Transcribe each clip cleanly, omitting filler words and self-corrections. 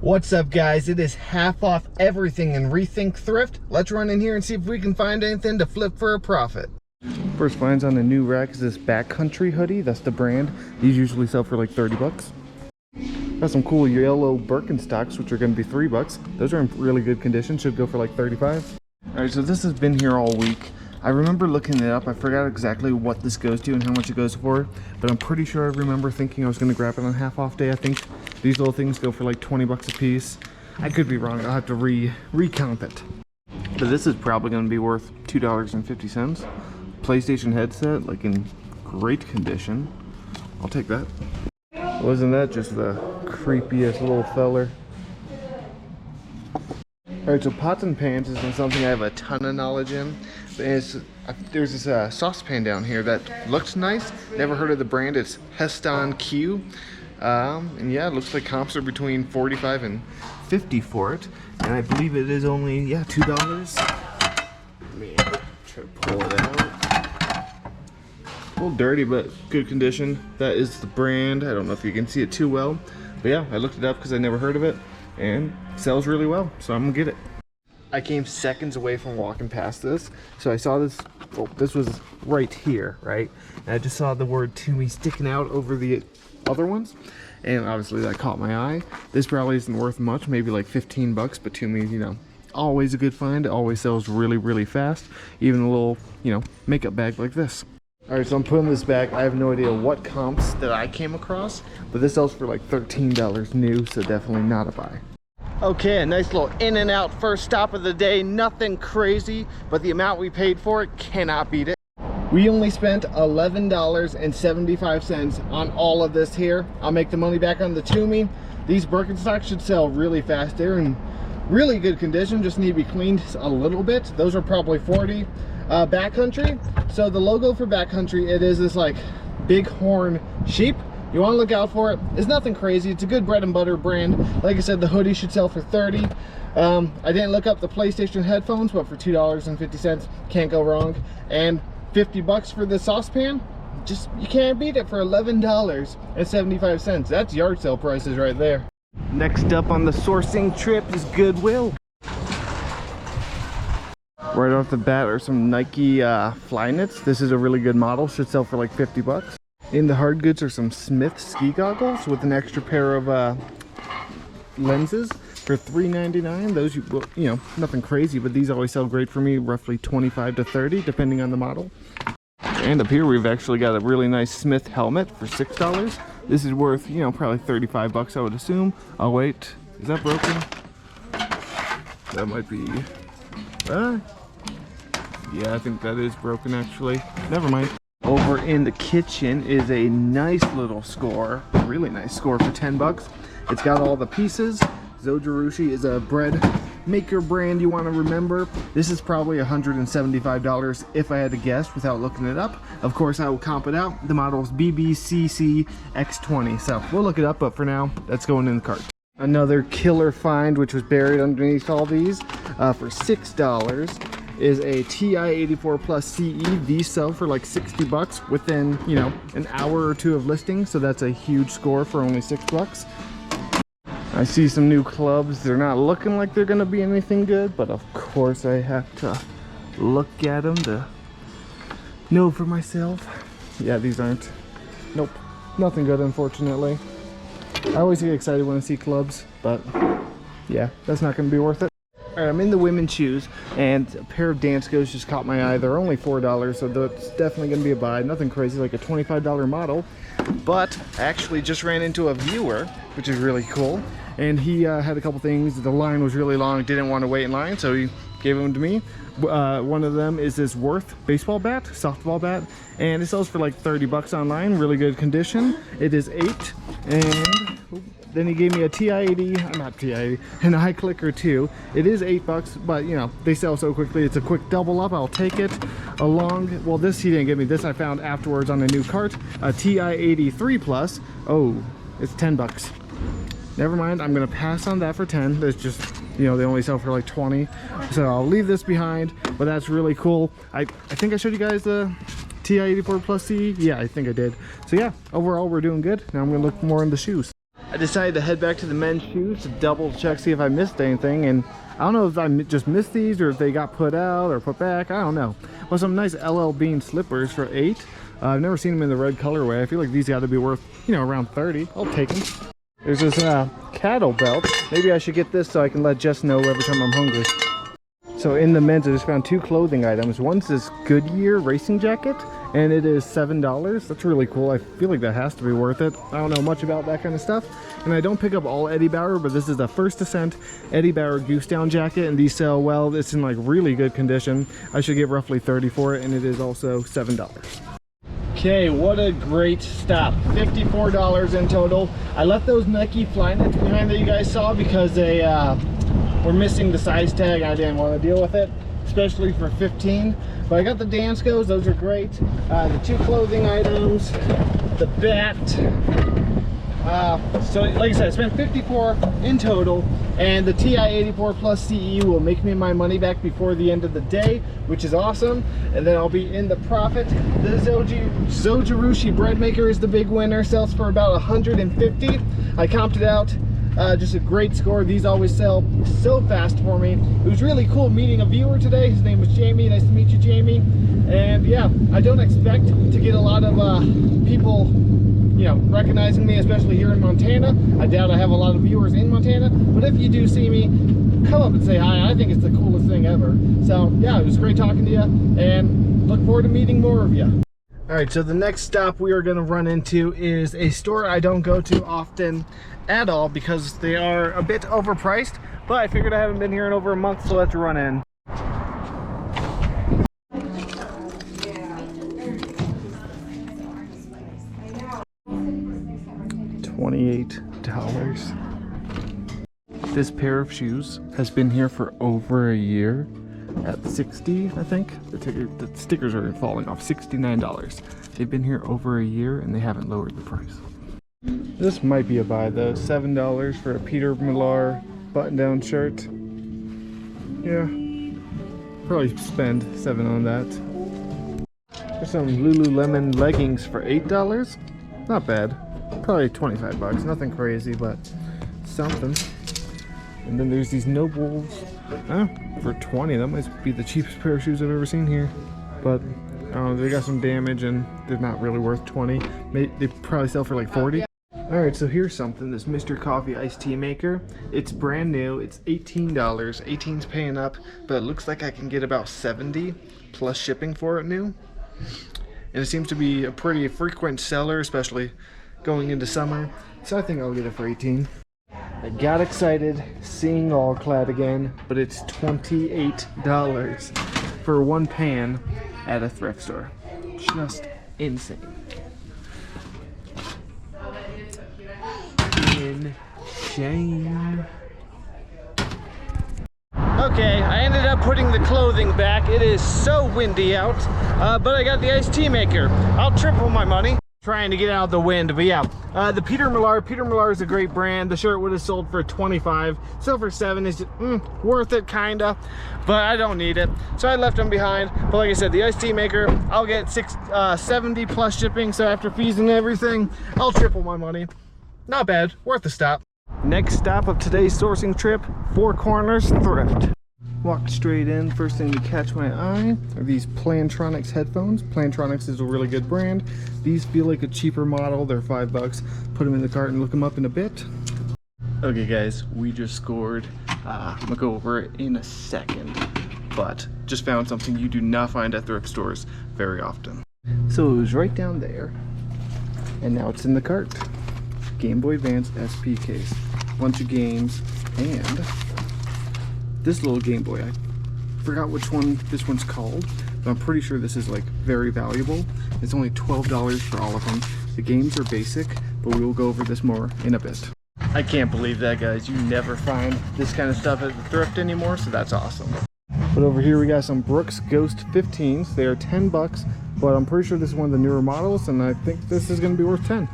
What's up, guys? It is half off everything in Rethink Thrift. Let's run in here and see if we can find anything to flip for a profit. First finds on the new rack is this Backcountry hoodie. That's the brand. These usually sell for like 30 bucks. Got some cool yellow Birkenstocks, which are going to be $3. Those are in really good condition. Should go for like 35. All right, so this has been here all week. I remember looking it up. I forgot exactly what this goes to and how much it goes for, but I'm pretty sure I remember thinking I was going to grab it on half off day. I think these little things go for like 20 bucks a piece. I could be wrong. I'll have to recount it. But this is probably going to be worth $2.50. PlayStation headset, like in great condition. I'll take that. Wasn't that just the creepiest little feller? Alright, so pots and pans isn't something I have a ton of knowledge in. There's this saucepan down here that looks nice. Never heard of the brand. It's Heston Q. And yeah, it looks like comps are between 45 and 50 for it. And I believe it is only, yeah, $2. Let me try to pull it out. A little dirty, but good condition. That is the brand. I don't know if you can see it too well. But yeah, I looked it up because I never heard of it. And sells really well, so I'm gonna get it. I came seconds away from walking past this, so I saw this. Oh, this was right here, right? And I just saw the word "to me" sticking out over the other ones, and obviously that caught my eye. This probably isn't worth much, maybe like 15 bucks, but to me, you know, always a good find. It always sells really, really fast. Even a little, you know, makeup bag like this. All right, so I'm putting this back. I have no idea what comps that I came across, but this sells for like $13 new, so definitely not a buy. Okay, a nice little in and out first stop of the day. Nothing crazy, but the amount we paid for it cannot beat it. We only spent $11.75 on all of this here. I'll make the money back on the Toomey. These Birkenstocks should sell really fast. They're in really good condition, just need to be cleaned a little bit. Those are probably 40. Backcountry, so the logo for Backcountry, it is this like bighorn sheep. You want to look out for it. It's nothing crazy. It's a good bread and butter brand. Like I said, the hoodie should sell for 30. I didn't look up the PlayStation headphones, but for $2.50 can't go wrong. And 50 bucks for the saucepan, just you can't beat it for $11.75. That's yard sale prices right there. Next up on the sourcing trip is Goodwill. Right off the bat are some Nike fly knits. This is a really good model, should sell for like 50 bucks. In the hard goods are some Smith ski goggles with an extra pair of lenses for $3.99. Those, you know, nothing crazy, but these always sell great for me, roughly 25 to 30 depending on the model. And up here we've actually got a really nice Smith helmet for $6. This is worth, you know, probably 35 bucks I would assume. Oh wait, is that broken? That might be... yeah, I think that is broken actually. Never mind. Over in the kitchen is a nice little score, really nice score for 10 bucks. It's got all the pieces. Zojirushi is a bread maker brand you want to remember. This is probably $175 if I had to guess without looking it up. Of course, I will comp it out. The model is BBCC X20, so we'll look it up, but for now, that's going in the cart. Another killer find, which was buried underneath all these, for $6. Is a TI-84 Plus CE. These sell for like 60 bucks within, you know, an hour or two of listing, so that's a huge score for only 6 bucks. I see some new clubs. They're not looking like they're gonna be anything good, but of course I have to look at them to know for myself. Yeah, these aren't, nope, nothing good unfortunately. I always get excited when I see clubs, but yeah, that's not gonna be worth it. Alright, I'm in the women's shoes, and a pair of dance goes just caught my eye. They're only $4, so that's definitely going to be a buy. Nothing crazy, like a $25 model. But I actually just ran into a viewer, which is really cool. And he had a couple things. The line was really long, didn't want to wait in line, so he gave them to me. One of them is this Worth baseball bat, softball bat, and it sells for like 30 bucks online. Really good condition. It is 8, and... then he gave me a TI-80, not TI-80, and a high clicker too. It is 8 bucks, but you know, they sell so quickly. It's a quick double up. I'll take it along. Well, this he didn't give me. This I found afterwards on a new cart. A TI-83 Plus. Oh, it's 10 bucks. Never mind. I'm gonna pass on that for 10. There's just, you know, they only sell for like 20. So I'll leave this behind, but that's really cool. I think I showed you guys the TI-84 Plus C. Yeah, I think I did. So yeah, overall we're doing good. Now I'm gonna look more in the shoes. I decided to head back to the men's shoes to double check, see if I missed anything. And I don't know if I just missed these or if they got put out or put back. I don't know. Well, some nice LL Bean slippers for $8. I've never seen them in the red colorway. I feel like these got to be worth, you know, around 30. I'll take them. There's this cattle belt. Maybe I should get this so I can let Jess know every time I'm hungry. So in the men's, I just found 2 clothing items. One's this Goodyear racing jacket, and it is $7. That's really cool. I feel like that has to be worth it. I don't know much about that kind of stuff. And I don't pick up all Eddie Bauer, but this is the First Ascent Eddie Bauer Goose Down jacket, and these sell well. It's in like really good condition. I should give roughly 30 for it, and it is also $7. Okay, what a great stop. $54 in total. I left those Nike Flyknits behind that you guys saw because they were missing the size tag. I didn't want to deal with it, especially for 15. But I got the Danskos, those are great. The 2 clothing items, the bat. So like I said, I spent $54 in total, and the TI-84 Plus CE will make me my money back before the end of the day, which is awesome, and then I'll be in the profit. The Zojirushi bread maker is the big winner, sells for about $150. I comped it out. Just a great score. These always sell so fast for me. It was really cool meeting a viewer today. His name was Jamie. Nice to meet you, Jamie. And yeah, I don't expect to get a lot of people, you know, recognizing me, especially here in Montana. I doubt I have a lot of viewers in Montana, but if you do see me, come up and say hi. I think it's the coolest thing ever. So yeah, it was great talking to you, and look forward to meeting more of you. All right, so the next stop we are going to run into is a store I don't go to often at all because they are a bit overpriced, but I figured I haven't been here in over a month, so let's run in. $28. This pair of shoes has been here for over a year at $60, I think. The stickers are falling off. $69. They've been here over a year and they haven't lowered the price. This might be a buy though. $7 for a Peter Millar button-down shirt. Yeah, probably spend $7 on that. There's some Lululemon leggings for $8. Not bad. Probably 25 bucks. Nothing crazy, but something. And then there's these No Wolves for 20. That might be the cheapest pair of shoes I've ever seen here. But I don't know, they got some damage and they're not really worth 20. They probably sell for like 40. Alright, so here's something, this Mr. Coffee iced tea maker. It's brand new, it's $18. 18's paying up, but it looks like I can get about 70 plus shipping for it new. And it seems to be a pretty frequent seller, especially going into summer. So I think I'll get it for 18. I got excited seeing All Clad again, but it's $28 for one pan at a thrift store. Just insane. Insane. Okay, I ended up putting the clothing back. It is so windy out, but I got the iced tea maker. I'll triple my money trying to get out of the wind. But yeah, the Peter Millar is a great brand. The shirt would have sold for $25, sold for $7. Is worth it, kinda, but I don't need it, so I left them behind. But like I said, the iced tea maker, I'll get 70 plus shipping, so after fees and everything, I'll triple my money. Not bad, worth the stop. Next stop of today's sourcing trip, Four Corners Thrift. Walked straight in. First thing to catch my eye are these Plantronics headphones. Plantronics is a really good brand. These feel like a cheaper model. They're $5. Put them in the cart and look them up in a bit. Okay guys, we just scored. I'm gonna go over it in a second, but just found something you do not find at thrift stores very often. So it was right down there, and now it's in the cart. Game Boy Advance SP case, bunch of games, and this little Game Boy. I forgot which one this one's called, but I'm pretty sure this is like very valuable. It's only $12 for all of them. The games are basic, but we will go over this more in a bit. I can't believe that, guys. You never find this kind of stuff at the thrift anymore, so that's awesome. But over here we got some Brooks Ghost 15s. They are $10, but I'm pretty sure this is one of the newer models, and I think this is going to be worth 10.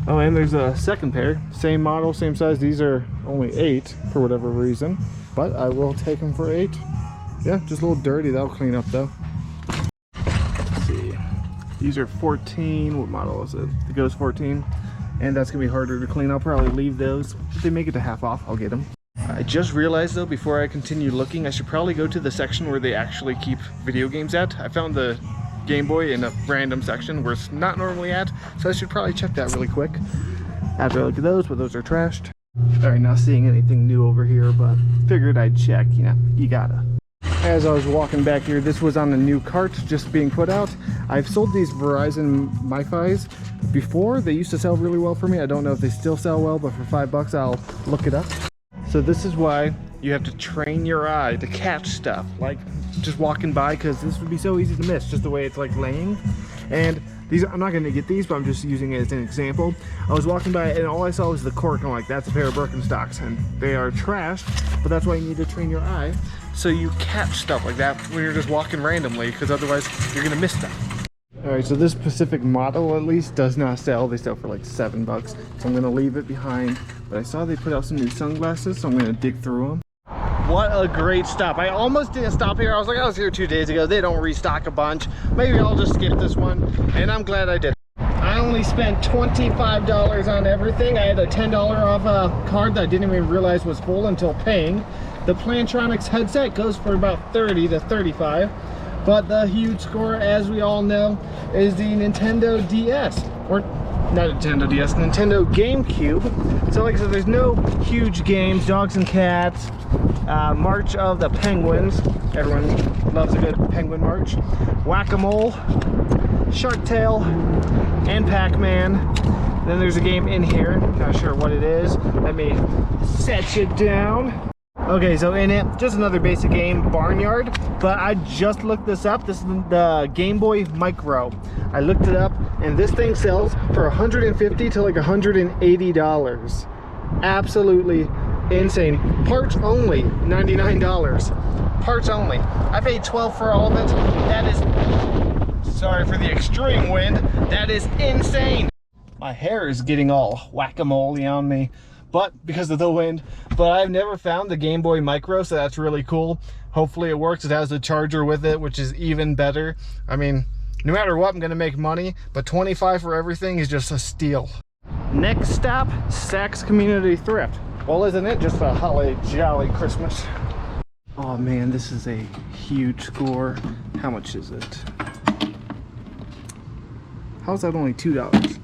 Oh, and there's a second pair, same model, same size. These are only 8 for whatever reason, but I will take them for 8. Yeah, just a little dirty. That'll clean up though. Let's see. These are 14. What model is it? The Ghost 14. and that's gonna be harder to clean. I'll probably leave those. If they make it to half off, I'll get them. I just realized though, before I continue looking, I should probably go to the section where they actually keep video games at. I found the Game Boy in a random section where it's not normally at, so I should probably check that really quick after I look at those, but those are trashed. Alright, not seeing anything new over here, but figured I'd check, you know, you gotta. As I was walking back here, this was on a new cart just being put out. I've sold these Verizon MiFis before. They used to sell really well for me. I don't know if they still sell well, but for $5 I'll look it up. So this is why you have to train your eye to catch stuff, like just walking by, because this would be so easy to miss, just the way it's like laying. And these, I'm not going to get these, but I'm just using it as an example. I was walking by and all I saw was the cork, and I'm like, that's a pair of Birkenstocks, and they are trashed, but that's why you need to train your eye so you catch stuff like that when you're just walking randomly, because otherwise you're going to miss stuff. Alright, so this specific model at least does not sell. They sell for like $7, so I'm going to leave it behind. But I saw they put out some new sunglasses, so I'm going to dig through them. What a great stop. I almost didn't stop here. I was like, I was here 2 days ago. They don't restock a bunch. Maybe I'll just skip this one, and I'm glad I did. I only spent $25 on everything. I had a $10 off a card that I didn't even realize was full until paying. The Plantronics headset goes for about $30 to $35. But the huge score, as we all know, is the Nintendo DS. Or not Nintendo DS, Nintendo GameCube. So like I said, there's no huge games. Dogs and Cats, March of the Penguins. Everyone loves a good penguin march. Whack-A-Mole, Shark Tale, and Pac-Man. Then there's a game in here. Not sure what it is. Let me set you down. Okay, so in it, just another basic game, Barnyard, but I just looked this up. This is the Game Boy Micro. I looked it up, and this thing sells for $150 to like $180. Absolutely insane. Parts only, $99. Parts only. I paid $12 for all of it. That is, sorry for the extreme wind, that is insane. My hair is getting all whack-a-mole on me, but because of the wind. But I've never found the Game Boy Micro, so that's really cool. Hopefully it works. It has a charger with it, which is even better. I mean, no matter what, I'm gonna make money, but $25 for everything is just a steal. Next stop, Saks Community Thrift. Well, isn't it just a holly jolly Christmas? Oh man, this is a huge score. How much is it? How's that only $2?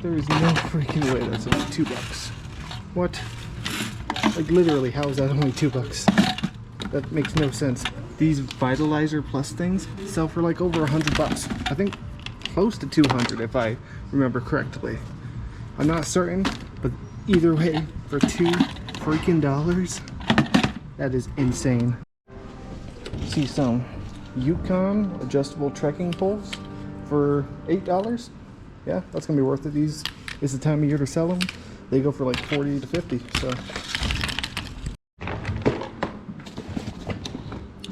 There is no freaking way that's only $2. What? Like literally, how is that only $2? That makes no sense. These Vitalizer Plus things sell for like over $100. I think close to 200 if I remember correctly. I'm not certain, but either way, for $2 freaking, that is insane. See some Yukon adjustable trekking poles for $8. Yeah, that's gonna be worth it. These is the time of year to sell them. They go for like 40 to 50, so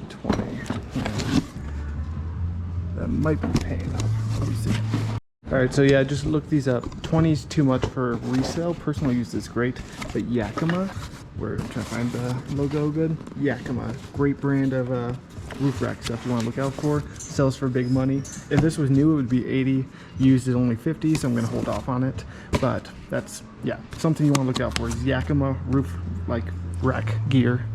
20. Yeah. That might be paying off. Let me see. Alright, so yeah, just look these up. 20 is too much for resale. Personal use is great, but Yakima, where I'm trying to find the logo good. Yakima, great brand of roof rack stuff you want to look out for. Sells for big money. If this was new, it would be 80. Used is only 50, so I'm going to hold off on it. But that's, yeah, something you want to look out for is Yakima roof like rack gear.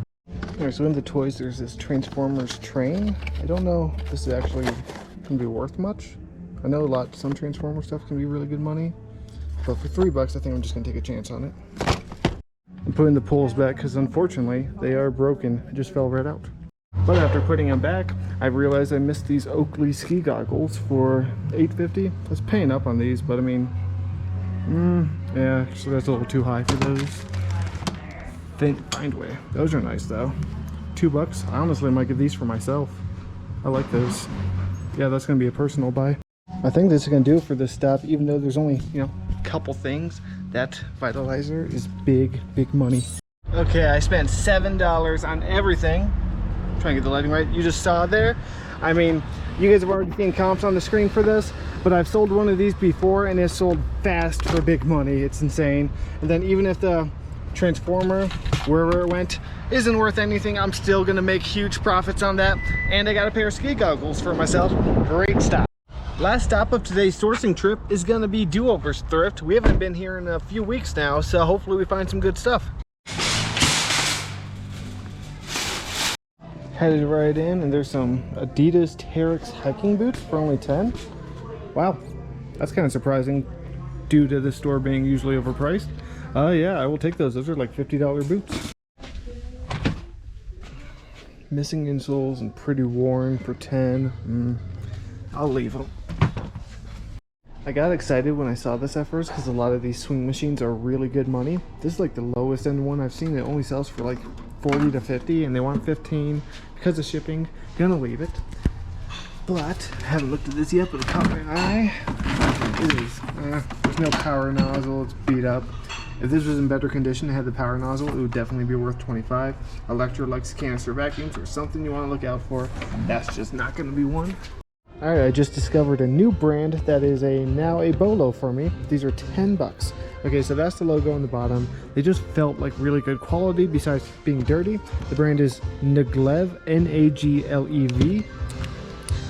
Alright, so in the toys there's this Transformers train. I don't know if this is actually going to be worth much. I know some Transformer stuff can be really good money, but for $3 I think I'm just going to take a chance on it. I'm putting the poles back because unfortunately they are broken. It just fell right out. But after putting them back, I realized I missed these Oakley ski goggles for $8.50. I was paying up on these, but I mean, yeah, so that's a little too high for those. Find way. Those are nice though. $2. I honestly might get these for myself. I like those. Yeah, that's gonna be a personal buy. I think this is gonna do it for this stop, even though there's only, you know, a couple things. That Vitalizer is big money. Okay, I spent $7 on everything. Trying to get the lighting right. You just saw there. I mean, you guys have already seen comps on the screen for this, but I've sold one of these before and it's sold fast for big money. It's insane. And then even if the Transformer, wherever it went, isn't worth anything, I'm still gonna make huge profits on that. And I got a pair of ski goggles for myself. Great stuff. Last stop of today's sourcing trip is gonna be Doovers Thrift. We haven't been here in a few weeks now, so hopefully we find some good stuff. Headed right in, and there's some Adidas Terex hiking boots for only 10. Wow, that's kind of surprising due to the store being usually overpriced. Yeah, I will take those. Those are like $50 boots. Missing insoles and pretty worn for 10. I'll leave them. I got excited when I saw this at first because a lot of these swing machines are really good money. This is like the lowest end one I've seen. It only sells for like 40 to 50 and they want 15 because of shipping. Gonna leave it. But I haven't looked at this yet, but it caught my eye. It is. There's no power nozzle, it's beat up. If this was in better condition and had the power nozzle, it would definitely be worth 25. Electrolux canister vacuums are something you want to look out for. That's just not going to be one. Alright, I just discovered a new brand that is now a BOLO for me. These are 10 bucks. Okay, so that's the logo on the bottom. They just felt like really good quality besides being dirty. The brand is Naglev, N-A-G-L-E-V.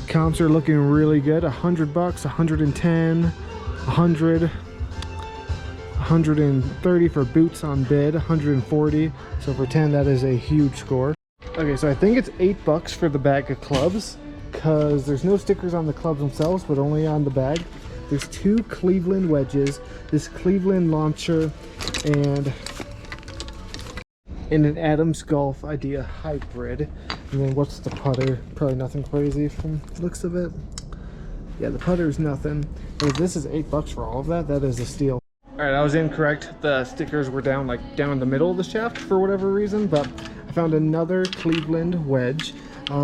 Comps are looking really good. 100 bucks, 110, 100, 130 for boots on bid, 140. So for 10, that is a huge score. Okay, so I think it's 8 bucks for the bag of clubs because there's no stickers on the clubs themselves, but only on the bag. There's 2 Cleveland wedges, this Cleveland launcher, and an Adams Golf Idea hybrid. And then what's the putter? Probably nothing crazy from the looks of it. Yeah, the putter is nothing. But if this is 8 bucks for all of that, that is a steal. Alright, I was incorrect. The stickers were down in the middle of the shaft for whatever reason, but I found another Cleveland wedge.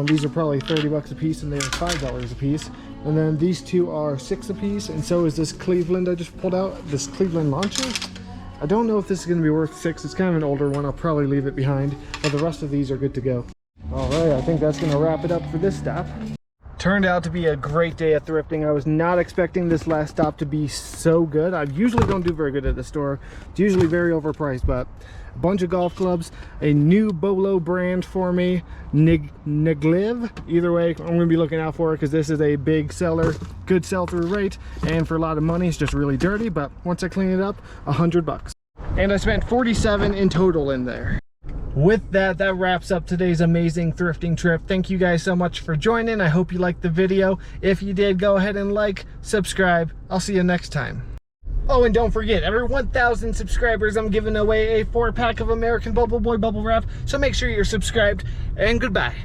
These are probably 30 bucks a piece and they are $5 a piece. And then these 2 are 6 a piece, and so is this Cleveland I just pulled out, this Cleveland launcher. I don't know if this is going to be worth 6. It's kind of an older one. I'll probably leave it behind, but the rest of these are good to go. Alright, I think that's going to wrap it up for this stop. Turned out to be a great day of thrifting. I was not expecting this last stop to be so good. I usually don't do very good at the store. It's usually very overpriced, but a bunch of golf clubs, a new BOLO brand for me, Naglev. Either way, I'm going to be looking out for it because this is a big seller, good sell-through rate, and for a lot of money, it's just really dirty, but once I clean it up, 100 bucks. And I spent 47 in total in there. With that, that wraps up today's amazing thrifting trip. Thank you guys so much for joining. I hope you liked the video. If you did, go ahead and like, subscribe. I'll see you next time. Oh, and don't forget, every 1,000 subscribers, I'm giving away a 4-pack of American Bubble Boy bubble wrap. So make sure you're subscribed, and goodbye.